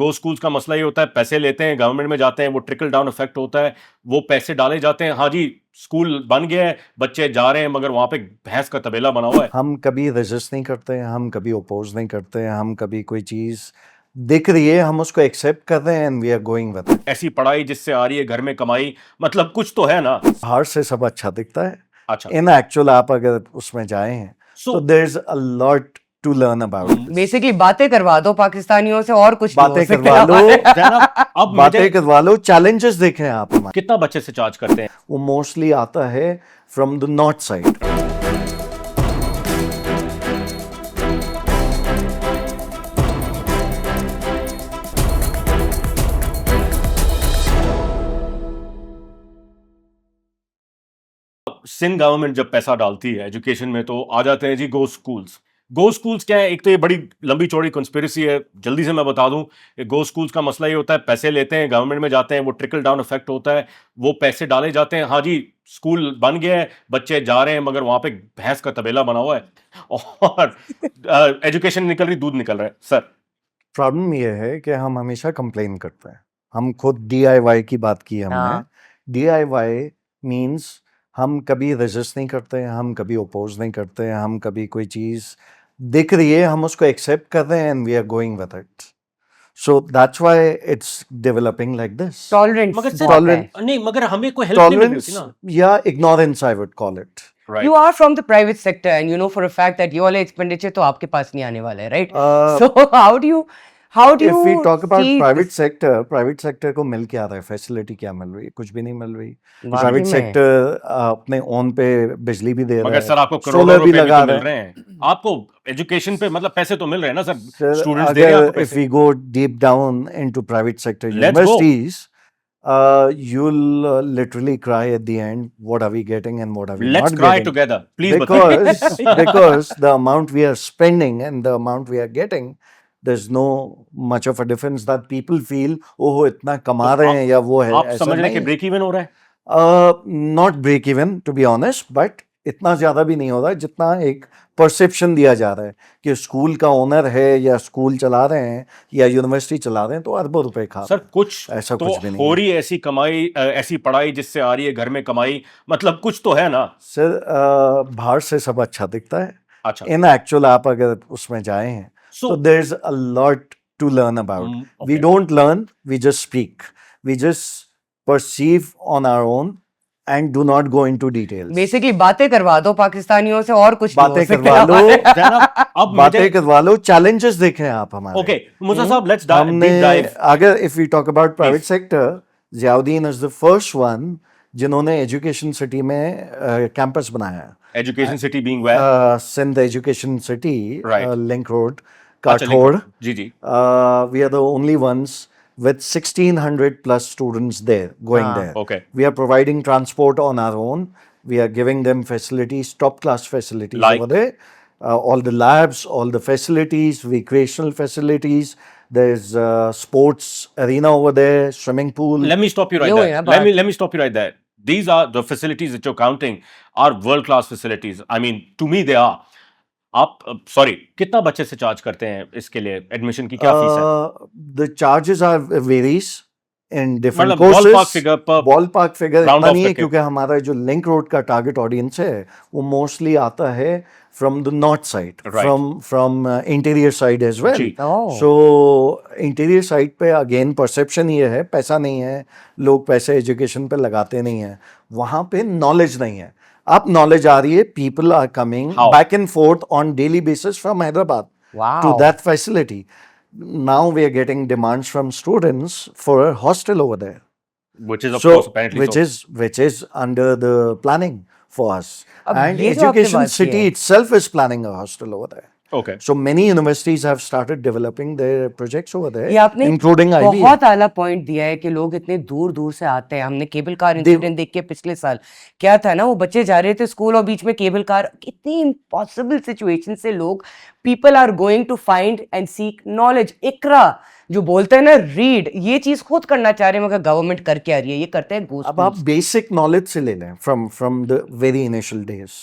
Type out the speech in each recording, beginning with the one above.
गो schools का मसला ये होता है, पैसे लेते हैं, गवर्नमेंट में जाते हैं, वो ट्रिकल डाउन इफेक्ट होता है, वो पैसे डाले जाते हैं, हाँ जी स्कूल बन गया है, बच्चे जा रहे हैं, मगर वहां पे भैंस का तबेला बना हुआ है। हम कभी रेजिस्ट नहीं करते, हम कभी ओपोज नहीं करते, हम कभी कोई चीज़ दिख रही है हम उसको एक्सेप्ट कर रहे हैं and we are going with it. ऐसी पढ़ाई जिससे आ रही है घर में कमाई, मतलब कुछ तो है ना। बाहर से सब अच्छा दिखता है, अच्छा, इन एक्चुअल आप अगर उसमें जाए हैं तो there is a lot to learn about. Basically बातें करवा दो पाकिस्तानियों से और कुछ बातें करवा लो, अब बातें करवा लो, चैलेंजेस देखें आप हमारे। कितना बच्चे से चार्ज करते हैं? वो मोस्टली आता है from the north side. Sindh government जब पैसा डालती है एजुकेशन में तो आ जाते हैं जी गो स्कूल्स। गो स्कूल्स क्या है? एक तो ये बड़ी लंबी चौड़ी कंस्पिरेसी है, जल्दी से मैं बता दूं। गो स्कूल्स का मसला ये होता है, पैसे लेते हैं, गवर्नमेंट में जाते हैं, वो ट्रिकल डाउन इफेक्ट होता है, वो पैसे डाले जाते हैं, हाँ जी स्कूल बन गया है, बच्चे जा रहे हैं, मगर वहां पे भैंस का तबेला बना हुआ है और एजुकेशन निकल रही, दूध निकल रहा है। सर प्रॉब्लम ये है कि हम हमेशा कंप्लेन करते हैं। हम खुद DIY की बात की हमने। DIY मींस हम कभी रेजिस्ट नहीं करते, हम कभी ओपोज नहीं करते, हम कभी कोई चीज़ दिख रही है हम उसको एक्सेप्ट कर रहे हैं and we are going with it. So that's why it's developing like this. Tolerance मगर Tolerant- नहीं, मगर हमें कोई हेल्प नहीं मिल रही Tolerance थी ना। या ignorance I would call it. Right. You are from the private sector and you know for a fact that ये वाले expenditure तो आपके पास नहीं आने वाला है, right? So how do If you we talk about see private sector को मिल क्या रहा है, फैसिलिटी क्या मिल रही है? कुछ भी नहीं मिल रही। वाकई प्राइवेट में? सेक्टर अपने ओन पे बिजली भी दे रहा मगर है, सर आपको करोड़ों सोलर भी रुपए भी लगा तो मिल रहे रहे हैं। हैं, आपको एजुकेशन पे मतलब पैसे तो मिल रहे हैं ना सर, Sir, स्टूडेंट्स दे रहे हैं आपको अगर if पैसे। we go deep down into private sector Let's go. universities, you'll literally cry at the end. What are we getting and what are we Let's not cry getting? together, please बताइए। Because the amount we are spending and the amount we are getting, there's no much of a difference that people feel, ओहो इतना कमा रहे हैं या वो है, आप ऐसा समझ रहे हैं कि नहीं। ब्रेक इवन हो रहा है? Not break even to be honest, but इतना ज्यादा भी नहीं हो रहा है जितना एक परसेप्शन दिया जा रहा है कि स्कूल का ओनर है या स्कूल चला रहे हैं या यूनिवर्सिटी चला रहे हैं तो अरबों रुपए खा सर रहे हैं। कुछ ऐसा तो कुछ भी नहीं हो है। रही है, ऐसी कमाई ऐसी पढ़ाई जिससे आ रही है घर में कमाई, मतलब कुछ तो है ना। सर बाहर से सब अच्छा दिखता है, अच्छा, इन एक्चुअल आप अगर उसमें जाए हैं So- तो there is a lot to learn about. We okay. Don't learn, we just speak, we just perceive on our own and do not go into details. Basically बातें करवा दो पाकिस्तानियों से और कुछ बातें करवा लो, अब बातें करवा लो, चैलेंजेस देखें आप हमारे। ओके मुसा साहब, लेट्स हमने डीप डाइव। अगर if we talk about private sector, Ziauddin is the first one जिन्होंने एजुकेशन सिटी में कैंपस बनाया है। Education city being where? Sindh education city, Right. Link road, अच्छा, काठौड़। जी जी। We are the only ones with 1600 plus students there going there. Okay. We are providing transport on our own. We are giving them facilities, top class facilities Like? over there. All the labs, all the facilities, recreational facilities. There's sports arena over there, swimming pool. Let me stop you right Yo, there. yeah, Let me stop you right there. These are the facilities that you're counting are world class facilities. I mean, to me they are. आप sorry, कितना बच्चे से charge करते हैं इसके लिए? Admission की क्या फीस है? The charges are varies in different मतलब courses. ballpark figure per- Ballpark figure round इतना off नहीं है करके। क्योंकि हमारा जो लिंक रोड का टारगेट ऑडियंस है वो मोस्टली आता है from the north side, Right. from interior side as well. Ji. Oh. So interior side पे again perception ये है, पैसा नहीं है, लोग पैसे एजुकेशन पे लगाते नहीं हैं, वहाँ पे knowledge नहीं है। अब knowledge आ रही है, people are coming How? back and forth on daily basis from Hyderabad Wow. to that facility. Now we are getting demands from students for a hostel over there. Which is of So, course apparently so. which is under the planning for us. अब And ये जो आपने education बात की city है। itself is planning a hostel over there. Okay. So many universities have started developing their projects over there, ये आपने including IB. बहुत आला पॉइंट दिया है कि लोग इतने दूर दूर से आते हैं। हमने केबल कार इंसिडेंट देख के पिछले साल क्या था ना, वो बच्चे जा रहे थे स्कूल और बीच में केबल कार, कितनी इम्पॉसिबल सिचुएशन से लोग, people are going to find and seek knowledge. इकरा जो बोलते हैं ना, रीड, ये चीज खुद करना चाह रहे हैं मगर गवर्नमेंट करके आ रही है, ये करते हैं गो अब आप बेसिक नॉलेज से ले लें from the very initial days.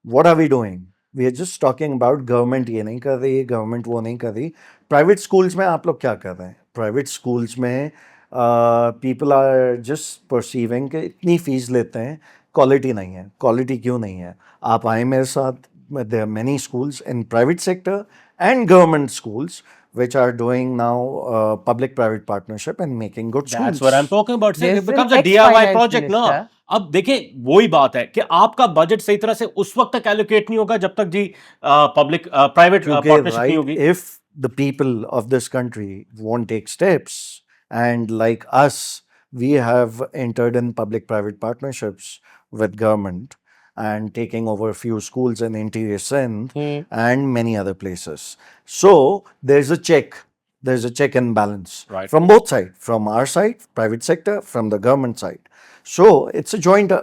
What are we doing? We are just talking about government ये नहीं कर रही, गवर्नमेंट वो नहीं कर रही। प्राइवेट स्कूल्स में आप लोग क्या कर रहे हैं? प्राइवेट स्कूल्स में पीपल आर जस्ट परसीविंग कि इतनी फीस लेते हैं, क्वालिटी नहीं है. क्वालिटी क्यों नहीं है? आप आए मेरे साथ. There are many schools in private sector and government schools which are doing now public-private partnership and making good schools. That's what I'm talking about. Sir. There's It becomes an a DIY ex-finance project ना. minister. अब देखिए वही बात है कि आपका budget सही तरह से उस वक्त तक एलोकेट नहीं होगा जब तक जी पब्लिक प्राइवेट क्योंकि पार्टनरशिप नहीं right, होगी. if the people of this country won't take steps, and like us, we have entered in public-private partnerships with government and taking over a few schools in interior Sindh and many other places. So there's a check. There's a check and balance Right. from both sides, from our side, private sector, from the government side. So it's a joint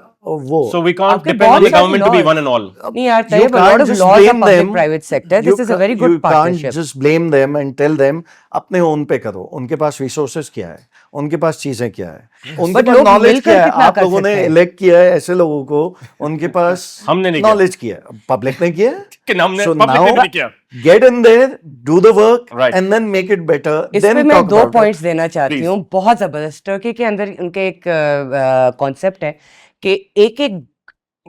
war. So we can't आपके depend on बहुत the सारी government to be laws. one and all. नहीं यार, You Tayyib, a lot can't of just laws are blame public them. private sector. You This is a very you good can't partnership. just blame them and tell them अपने उन पे करो. उनके पास resources क्या है? उनके पास चीजें क्या है? उनके But पास लोग knowledge मिलकर क्या है? कितना आप कर लोगों ने सकते हैं? elect किया है ऐसे लोगों को. उनके पास हमने नहीं किया. knowledge किया है. Public ने किया है. कि हमने So public ने now भी नहीं किया. get in there, do the work, Right. and then make it better. इस पे Then मैं talk दो about it. पॉइंट्स देना चाहती Please. हूँ, बहुत जबरदस्त. टर्की के अंदर उनके एक कॉन्सेप्ट है कि एक एक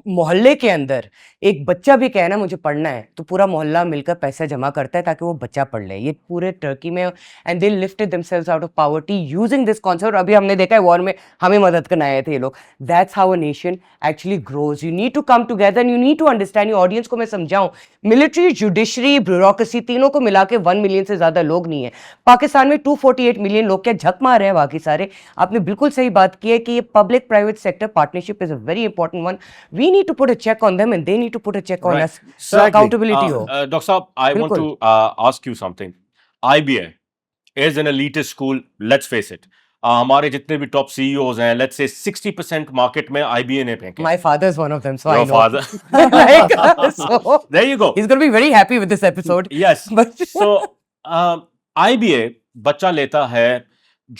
मोहल्ले के अंदर एक बच्चा भी कहे ना मुझे पढ़ना है तो पूरा मोहल्ला मिलकर पैसा जमा करता है ताकि वो बच्चा पढ़ ले. ये पूरे टर्की में, and they lifted themselves out of poverty using this concept. अभी हमने देखा है वॉर में हमें मदद करने आए थे ये लोग. That's how a nation actually grows. You need to come together and you need to understand. ये ऑडियंस को मैं समझाऊं, मिलिट्री, जुडिशरी, ब्यूरोक्रेसी तीनों को मिला के 1 मिलियन से ज्यादा लोग नहीं है. पाकिस्तान में 248 मिलियन लोग, क्या झक मार रहे हैं बाकी सारे? आपने बिल्कुल सही बात की है कि ये public private sector partnership is a very important one. We need to put a check on them and they need to put a check on Right. us. So Exactly. accountability ho. Dr. Saab, I want बिल्कुल. to ask you something. IBA is an elitist school. Let's face it. हमारे जितने भी top CEOs हैं, let's say 60% market में IBA ने फेंके. My father is one of them, so Your I know. father. Like, so There you go. he's going to be very happy with this episode. Yes. But So IBA बच्चा लेता है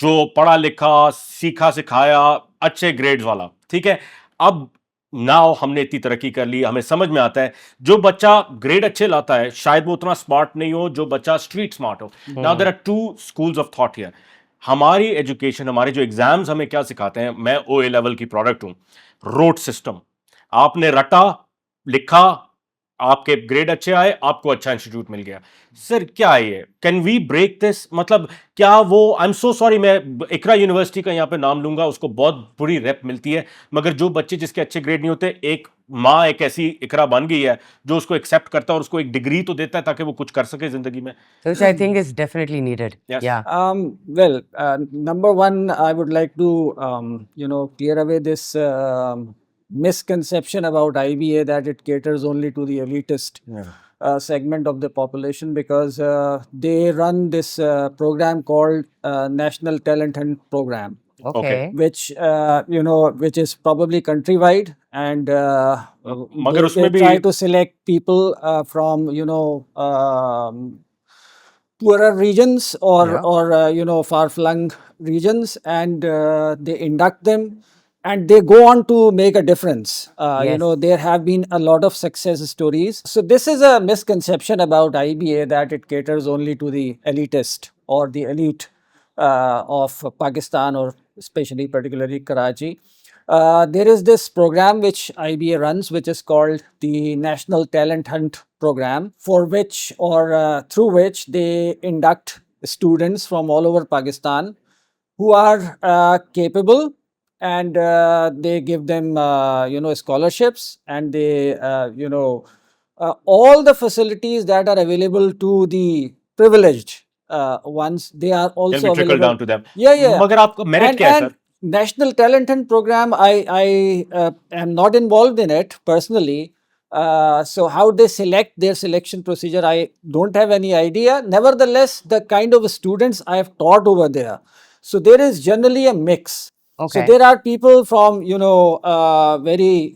जो पढ़ा लिखा, सीखा सिखाया, अच्छे ग्रेड्स वाला. ठीक है. अब नाउ हमने इतनी तरक्की कर ली, हमें समझ में आता है जो बच्चा ग्रेड अच्छे लाता है शायद वो उतना स्मार्ट नहीं हो जो बच्चा स्ट्रीट स्मार्ट हो. Now there are two schools of thought here. हमारी एजुकेशन, हमारे जो एग्जाम्स हमें क्या सिखाते हैं, मैं OA लेवल की प्रोडक्ट हूं. रोड सिस्टम, आपने रटा, लिखा, आपके ग्रेड अच्छे आए, आपको अच्छा इंस्टीट्यूट मिल गया. सर क्या है ये? Can we break this? मतलब क्या वो, आई एम सो सॉरी, मैं इकरा यूनिवर्सिटी का यहाँ पे नाम लूंगा, उसको बहुत बुरी रेप मिलती है, मगर जो बच्चे जिसके अच्छे ग्रेड नहीं होते, एक माँ एक ऐसी इकरा बन गई है जो उसको एक्सेप्ट करता है और उसको एक डिग्री तो देता है ताकि वो कुछ कर सके जिंदगी में. which I think is definitely needed. Yes. Yeah. Well, number one, I would like to, clear away this misconception about IBA that it caters only to the elitist Yeah. segment of the population, because they run this program called National Talent Hunt Program, Okay. which which is probably countrywide, and मगर they उसमें भी try to select people from poorer regions or Yeah. far-flung regions, and they induct them, and they go on to make a difference. Yes. There have been a lot of success stories. So this is a misconception about IBA that it caters only to the elitist or the elite of Pakistan, or especially particularly Karachi. There is this program which IBA runs, which is called the National Talent Hunt Program, for which or through which they induct students from all over Pakistan who are capable, and they give them scholarships, and they all the facilities that are available to the privileged ones, they are can also be trickled available. down to them. Yeah. मगर आपका merit क्या है sir? National Talent Hunt Program, I am not involved in it personally. So how they select their selection procedure, I don't have any idea. Nevertheless, the kind of students I have taught over there, so there is generally a mix. Okay. So there are people from very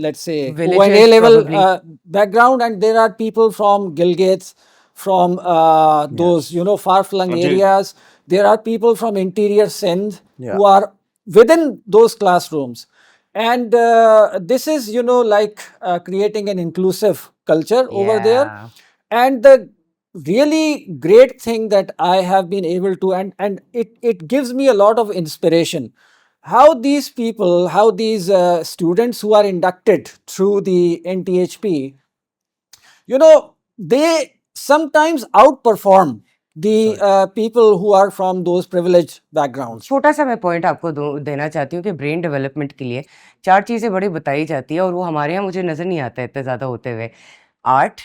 let's say Villages, ONA level probably. background, and there are people from Gilgit, from those far-flung Ji. areas. There are people from interior Sindh Yeah. who are within those classrooms, and this is like creating an inclusive culture over there. Yeah. And the really great thing that I have been able to, and it gives me a lot of inspiration. How these people, how these students who are inducted through the NTHP, you know, they sometimes outperform the people who are from those privileged backgrounds. छोटा सा मैं point आपको देना चाहती हूँ कि brain development के लिए 4 चीज़ें बड़ी बताई जाती है और वो हमारे यहाँ मुझे नज़र नहीं आता है इतने ज़्यादा होते हुए। आर्ट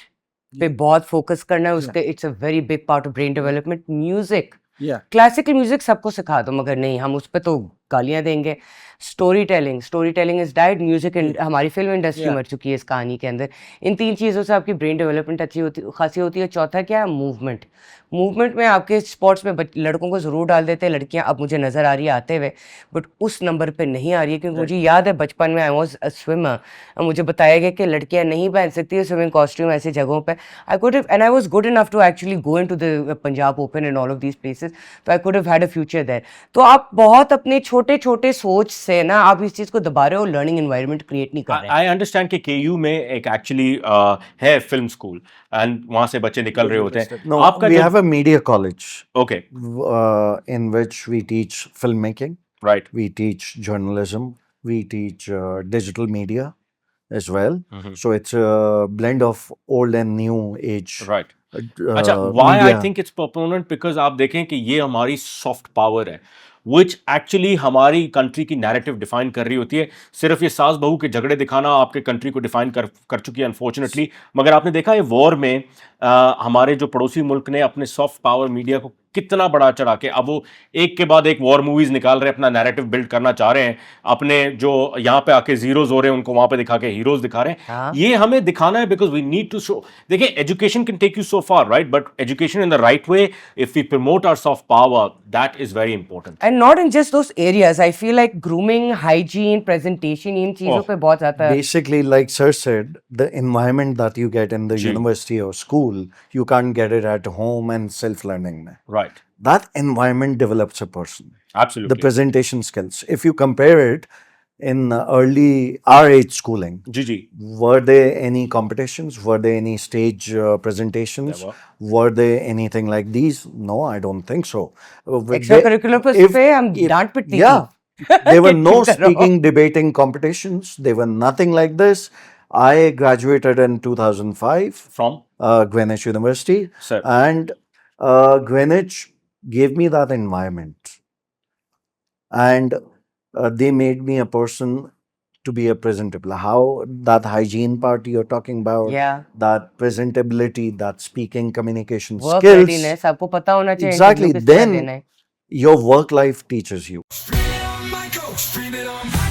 पे बहुत फोकस करना है उसके, it's a very big part of brain development. Music, Yeah. Classical music सबको सिखा दो मगर नहीं, हम उस पे तो गालियां देंगे। Story telling is died, music हमारी फिल्म इंडस्ट्री Yeah. मर चुकी है इस कहानी के अंदर। इन 3 चीज़ों से आपकी ब्रेन डेवलपमेंट अच्छी होती खासी होती है। चौथा क्या है? मूवमेंट में आपके स्पोर्ट्स में लड़कों को ज़रूर डाल देते हैं, लड़कियां अब मुझे नज़र आ रही है आते हुए, बट उस नंबर पे नहीं आ रही है क्योंकि मुझे याद है बचपन में आई वॉज अ स्विमर, मुझे बताया गया कि लड़कियां नहीं पहन सकती है स्विमिंग कॉस्ट्यूम ऐसी जगहों पे। I could have, and I was good enough to actually go into the Punjab open and all of these places, तो I could have had a future there. तो आप बहुत अपने छोटे छोटे सोच से ना आप इस चीज़ को दबा रहे हो, लर्निंग एनवायरनमेंट क्रिएट नहीं कर रहे हैं। आई अंडरस्टैंड कि केयू में एक एक्चुअली है फिल्म स्कूल एंड वहां से बच्चे निकल रहे होते हैं। No, आपका we जो have a media college okay in which we teach filmmaking, right we teach journalism, we teach digital media as well. So it's a blend of old and new age. Right अच्छा, why I media. Think it's proponent because आप देखें कि ये हमारी soft power है which actually हमारी country की narrative define कर रही होती है। सिर्फ ये सास बहू के झगड़े दिखाना आपके कंट्री को डिफाइन कर चुकी है अनफॉर्चुनेटली। मगर आपने देखा है वॉर में हमारे जो पड़ोसी मुल्क ने अपने सॉफ्ट पावर मीडिया को कितना बड़ा चढ़ा के अब वो एक के बाद एक वॉर मूवीज निकाल रहे हैं, अपना नैरेटिव बिल्ड करना चाह रहे हैं, अपने जो यहाँ पे आके जीरोज हो रहे हैं उनको वहां पे दिखा के हीरोज दिखा रहे हैं। हाँ। ये हमें दिखाना है because we need to show. देखिए education can take you so far right, but education in the right way if we promote our soft power that is very important. And not in just those areas, I feel like grooming, hygiene, presentation, इन चीज़ों पे बहुत ज़्यादा Basically, like Sir said, the environment that you get in the Ji. university or school, you can't get it at home and self-learning. mein. Right That environment develops a person. The absolutely presentation skills. If you compare it in early our age schooling, जी जी were there any competitions? Were there any stage presentations? There Were there anything like these? No, I don't think so. Extra curricular पे हम डांट पिटती Yeah, there were no ठीक करो। speaking, debating competitions. There were nothing like this. I graduated in 2005, from Greenwich University, Sir. and Greenwich gave me that environment, and they made me a person to be a presentable. How that hygiene part you're talking about, Yeah. that presentability, that speaking communication work skills, readiness आपको पता होना चाहिए Exactly, interview किस तरह then देना है। your work life teaches you. Stream it on my coach, stream it on my